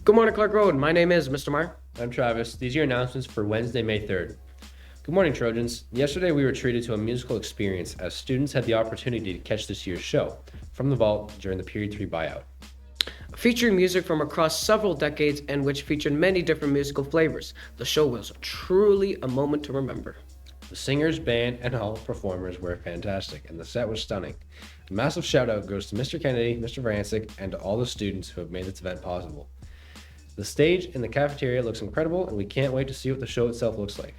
Good morning, Clark Road. My name is Mr. Meyer. I'm Travis. These are your announcements for Wednesday, May 3rd. Good morning, Trojans. Yesterday, we were treated to a musical experience as students had the opportunity to catch this year's show from the vault during the Period 3 buyout. Featuring music from across several decades and which featured many different musical flavors, the show was truly a moment to remember. The singers, band, and all performers were fantastic, and the set was stunning. A massive shout out goes to Mr. Kennedy, Mr. Vrancic, and to all the students who have made this event possible. The stage in the cafeteria looks incredible, and we can't wait to see what the show itself looks like.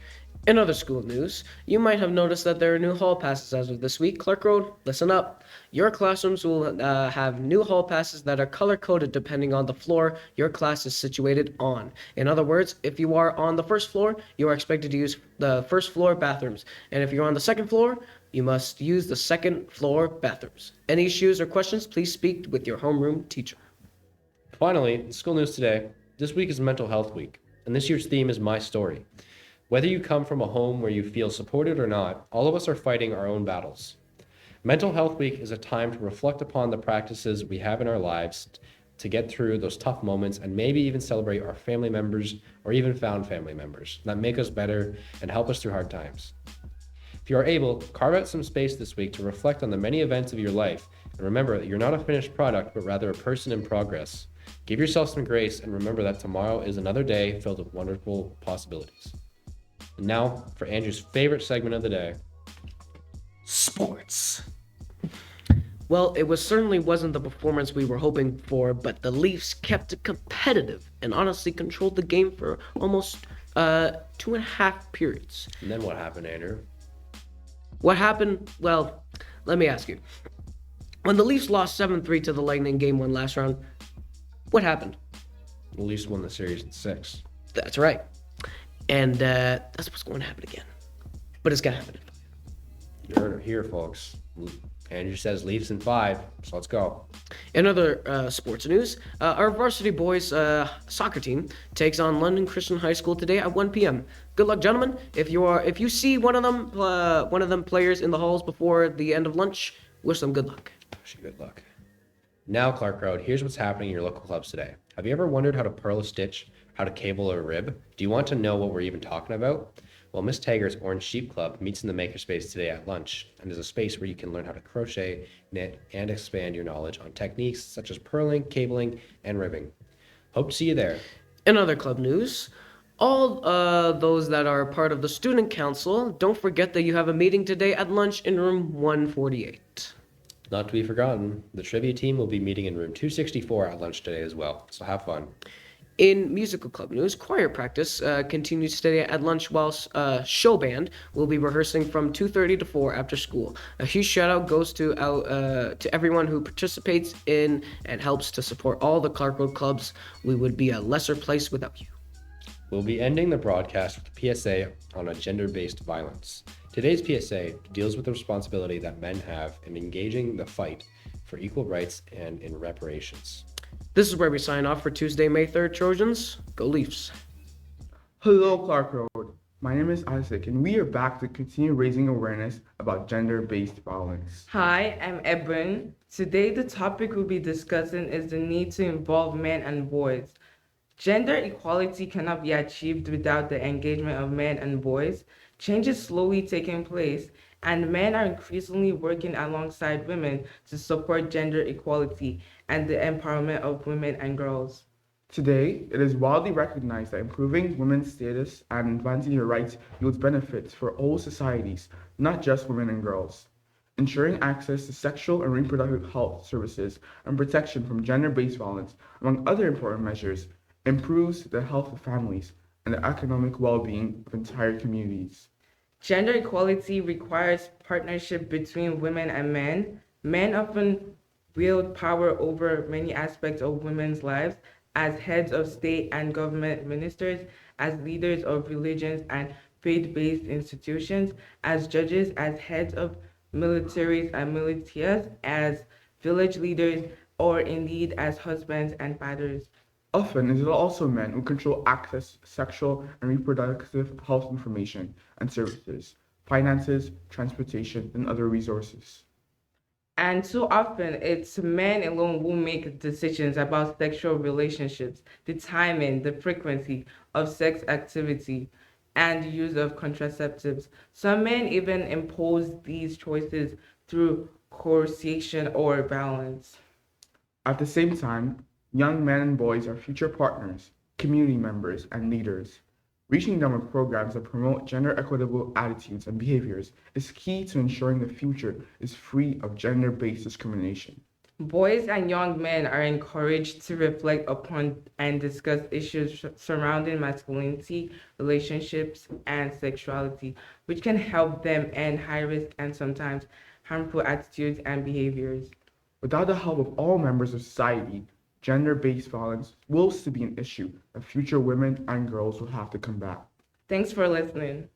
In other school news, you might have noticed that there are new hall passes as of this week. Clark Road, listen up. Your classrooms will have new hall passes that are color-coded depending on the floor your class is situated on. In other words, if you are on the first floor, you are expected to use the first floor bathrooms. And if you're on the second floor, you must use the second floor bathrooms. Any issues or questions, please speak with your homeroom teacher. Finally, in school news today, this week is Mental Health Week, and this year's theme is My Story. Whether you come from a home where you feel supported or not, all of us are fighting our own battles. Mental Health Week is a time to reflect upon the practices we have in our lives to get through those tough moments and maybe even celebrate our family members or even found family members that make us better and help us through hard times. If you are able, carve out some space this week to reflect on the many events of your life and remember that you're not a finished product, but rather a person in progress. Give yourself some grace and remember that tomorrow is another day filled with wonderful possibilities. And now for Andrew's favorite segment of the day. Sports. Well, it certainly wasn't the performance we were hoping for, but the Leafs kept it competitive and honestly controlled the game for almost 2.5 periods. And then what happened, Andrew? What happened? Well, let me ask you. When the Leafs lost 7-3 to the Lightning game 1 last round, what happened? The Leafs won the series in 6. That's right. And that's what's going to happen again. But it's going to happen. You heard it here, folks. Andrew says Leafs in 5, so let's go. In other sports news, our varsity boys soccer team takes on London Christian High School today at 1 p.m. Good luck, gentlemen. If you see one of them players in the halls before the end of lunch, wish them good luck. Wish you good luck. Now, Clark Road, here's what's happening in your local clubs today. Have you ever wondered how to purl a stitch, how to cable a rib? Do you want to know what we're even talking about? Well, Miss Tager's Orange Sheep Club meets in the Makerspace today at lunch and is a space where you can learn how to crochet, knit, and expand your knowledge on techniques such as purling, cabling, and ribbing. Hope to see you there. In other club news, all those that are part of the student council, don't forget that you have a meeting today at lunch in room 148. Not to be forgotten, the trivia team will be meeting in room 264 at lunch today as well, so have fun. In musical club news, choir practice continues today at lunch whilst show band will be rehearsing from 2:30 to 4 after school. A huge shout out goes to everyone who participates in and helps to support all the Clark Road clubs. We would be a lesser place without you. We'll be ending the broadcast with a PSA on a gender-based violence. Today's PSA deals with the responsibility that men have in engaging the fight for equal rights and in reparations. This is where we sign off for Tuesday, May 3rd, Trojans. Go Leafs. Hello, Clark Road. My name is Isaac, and we are back to continue raising awareness about gender-based violence. Hi, I'm Ebon. Today, the topic we'll be discussing is the need to involve men and boys. Gender equality cannot be achieved without the engagement of men and boys. Change is slowly taking place, and men are increasingly working alongside women to support gender equality and the empowerment of women and girls. Today, it is widely recognized that improving women's status and advancing their rights yields benefits for all societies, not just women and girls. Ensuring access to sexual and reproductive health services and protection from gender-based violence, among other important measures, improves the health of families and the economic well-being of entire communities. Gender equality requires partnership between women and men. Men often wield power over many aspects of women's lives as heads of state and government ministers, as leaders of religions and faith-based institutions, as judges, as heads of militaries and militias, as village leaders, or indeed as husbands and fathers. Often, it is also men who control access to sexual and reproductive health information and services, finances, transportation, and other resources. And too often, it's men alone who make decisions about sexual relationships, the timing, the frequency of sex activity, and use of contraceptives. Some men even impose these choices through coercion or violence. At the same time, young men and boys are future partners, community members, and leaders. Reaching them with programs that promote gender equitable attitudes and behaviors is key to ensuring the future is free of gender based discrimination. Boys and young men are encouraged to reflect upon and discuss issues surrounding masculinity, relationships, and sexuality, which can help them end high risk and sometimes harmful attitudes and behaviors. Without the help of all members of society, gender based violence will still be an issue that future women and girls will have to combat. Thanks for listening.